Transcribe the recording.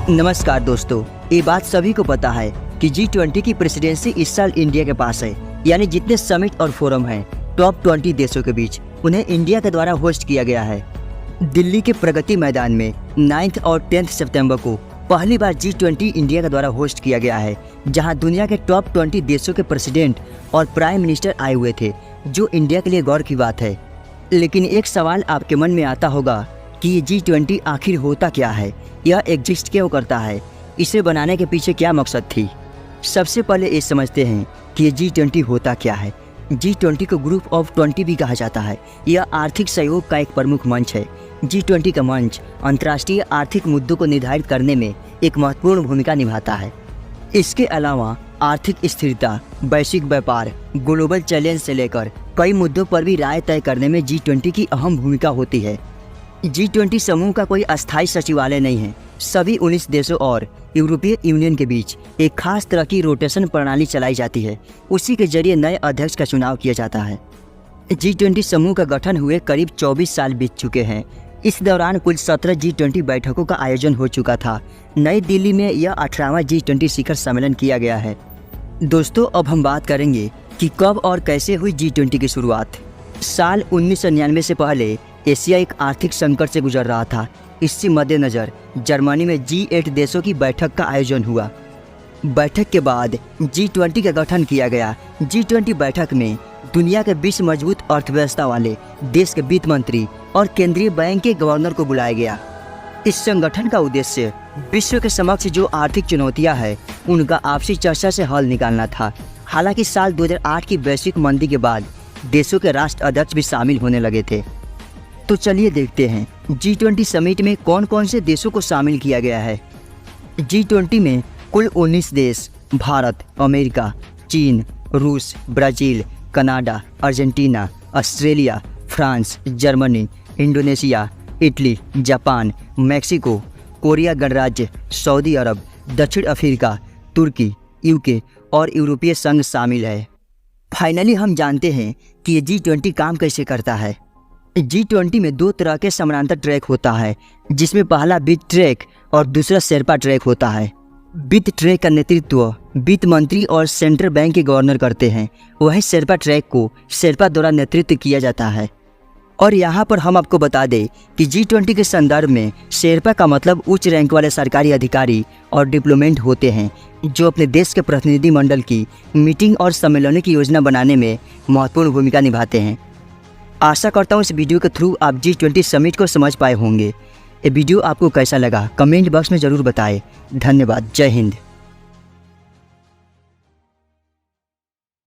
नमस्कार दोस्तों, ये बात सभी को पता है कि G20 की प्रेसिडेंसी इस साल इंडिया के पास है। यानी जितने समिट और फोरम हैं टॉप 20 देशों के बीच, उन्हें इंडिया के द्वारा होस्ट किया गया है। दिल्ली के प्रगति मैदान में 9 और 10 सितंबर को पहली बार G20 इंडिया के द्वारा होस्ट किया गया है, जहां दुनिया के टॉप 20 देशों के प्रेसिडेंट और प्राइम मिनिस्टर आए हुए थे, जो इंडिया के लिए गौर की बात है। लेकिन एक सवाल आपके मन में आता होगा कि ये G20 आखिर होता क्या है, यह एग्जिस्ट क्यों करता है, इसे बनाने के पीछे क्या मकसद थी। सबसे पहले ये समझते हैं कि ये G20 होता क्या है। G20 को ग्रुप ऑफ 20 भी कहा जाता है। यह आर्थिक सहयोग का एक प्रमुख मंच है। G20 का मंच अंतर्राष्ट्रीय आर्थिक मुद्दों को निर्धारित करने में एक महत्वपूर्ण भूमिका निभाता है। इसके अलावा आर्थिक स्थिरता, वैश्विक व्यापार, ग्लोबल चैलेंज से लेकर कई मुद्दों पर भी राय तय करने में G20 की अहम भूमिका होती है। G20 समूह का कोई अस्थायी सचिवालय नहीं है। सभी 19 देशों और यूरोपीय यूनियन के बीच एक खास तरह की रोटेशन प्रणाली चलाई जाती है। उसी के जरिए नए अध्यक्ष का चुनाव किया जाता है। G20 समूह का गठन हुए करीब 24 साल बीत चुके हैं। इस दौरान कुल 17 G20 बैठकों का आयोजन हो चुका था। नई दिल्ली में यह 18वां G20 शिखर सम्मेलन किया गया है। दोस्तों, अब हम बात करेंगे कि कब और कैसे हुई G20 की शुरुआत। साल 1999 से पहले एशिया एक आर्थिक संकट से गुजर रहा था। इसी मद्देनज़र जर्मनी में G8 देशों की बैठक का आयोजन हुआ। बैठक के बाद G20 का गठन किया गया। G20 बैठक में दुनिया के 20 मजबूत अर्थव्यवस्था वाले देश के वित्त मंत्री और केंद्रीय बैंक के गवर्नर को बुलाया गया। इस संगठन का उद्देश्य विश्व के समक्ष जो आर्थिक चुनौतियां हैं, उनका आपसी चर्चा से हल निकालना था। हालांकि साल 2008 की वैश्विक मंदी के बाद देशों के राष्ट्र अध्यक्ष भी शामिल होने लगे थे। तो चलिए देखते हैं G20 समिट में कौन कौन से देशों को शामिल किया गया है। G20 में कुल 19 देश भारत, अमेरिका, चीन, रूस, Brazil, Canada, Argentina, Australia, France, Germany, Indonesia, Italy, Japan, Mexico, Korea गणराज्य, सऊदी अरब, दक्षिण अफ्रीका, तुर्की, यूके और यूरोपीय संघ शामिल है। फाइनली हम जानते हैं कि ये G20 काम कैसे करता है। G20 में दो तरह के समानांतर ट्रैक होता है, जिसमें पहला वित्त ट्रैक और दूसरा शेरपा ट्रैक होता है। वित्त ट्रैक का नेतृत्व वित्त मंत्री और सेंट्रल बैंक के गवर्नर करते हैं। वहीं शेरपा ट्रैक को शेरपा द्वारा नेतृत्व किया जाता है। और यहाँ पर हम आपको बता दें कि G20 के संदर्भ में शेरपा का मतलब उच्च रैंक वाले सरकारी अधिकारी और डिप्लोमेट होते हैं, जो अपने देश के प्रतिनिधि मंडल की मीटिंग और सम्मेलनों की योजना बनाने में महत्वपूर्ण भूमिका निभाते हैं। आशा करता हूँ इस वीडियो के थ्रू आप G20 समिट को समझ पाए होंगे। ये वीडियो आपको कैसा लगा कमेंट बॉक्स में ज़रूर बताएं। धन्यवाद। जय हिंद।